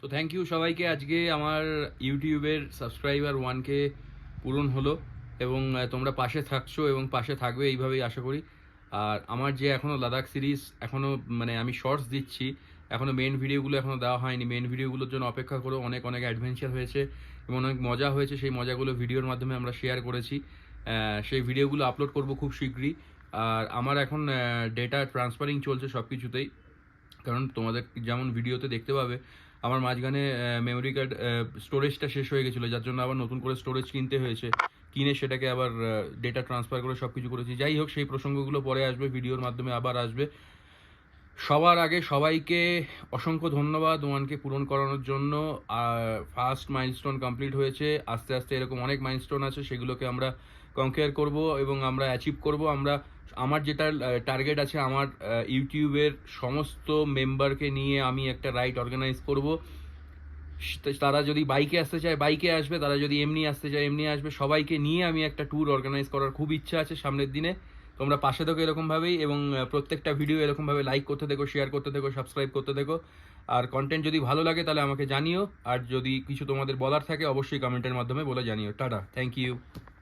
তো thank you সবাইকে। আজকে আমার ইউটিউবের সাবস্ক্রাইবার 1K পূরণ হলো এবং তোমরা পাশে থাকছো এবং পাশে থাকবে এইভাবেই আশা করি। আর আমার যে এখনও লাদাখ সিরিজ এখনও মানে আমি শর্টস দিচ্ছি, এখনও মেন ভিডিওগুলো এখনও দেওয়া হয়নি। মেন ভিডিওগুলোর জন্য অপেক্ষা করো। অনেক অনেক অ্যাডভেঞ্চার হয়েছে এবং অনেক মজা হয়েছে। সেই মজাগুলো ভিডিওর মাধ্যমে আমরা শেয়ার করেছি। সেই ভিডিওগুলো আপলোড করব খুব শীঘ্রই। আর আমার এখন ডেটা ট্রান্সফারিং চলছে সব কিছুতেই, কারণ তোমাদের যেমন ভিডিওতে দেখতে পাবে আমার মাঝখানে মেমোরি কার্ড স্টোরেজটা শেষ হয়ে গেছিলো, যার জন্য আবার নতুন করে স্টোরেজ কিনতে হয়েছে। কিনে সেটাকে আবার ডেটা ট্রান্সফার করে সব কিছু করেছি। যাই হোক, সেই প্রসঙ্গগুলো পরে আসবে, ভিডিওর মাধ্যমে আবার আসবে। সবার আগে সবাইকে অসংখ্য ধন্যবাদ 1K পূরণ করানোর জন্য। ফার্স্ট মাইলস্টোন কমপ্লিট হয়েছে। আস্তে আস্তে এরকম অনেক মাইলস্টোন আছে, সেগুলোকে আমরা কনকেয়ার করব এবং আমরা অ্যাচিভ করব। আমার যেটা টার্গেট আছে, আমার ইউটিউবের সমস্ত মেম্বারকে নিয়ে আমি একটা রাইড অর্গানাইজ করব। তারা যদি বাইকে আসতে চায় বাইকে আসবে, তারা যদি এমনি আসতে চায় এমনি আসবে। সবাইকে নিয়ে আমি একটা ট্যুর অর্গানাইজ করার খুব ইচ্ছা আছে সামনের দিনে। তোমরা পাশে থেকো এরকমভাবেই এবং প্রত্যেকটা ভিডিও এরকমভাবে লাইক করতে থেকো, শেয়ার করতে থেকো, সাবস্ক্রাইব করতে থেকো। আর কন্টেন্ট যদি ভালো লাগে তাহলে আমাকে জানিও। আর যদি কিছু তোমাদের বলার থাকে অবশ্যই কমেন্টের মাধ্যমে বলে জানিও। Tata, thank you.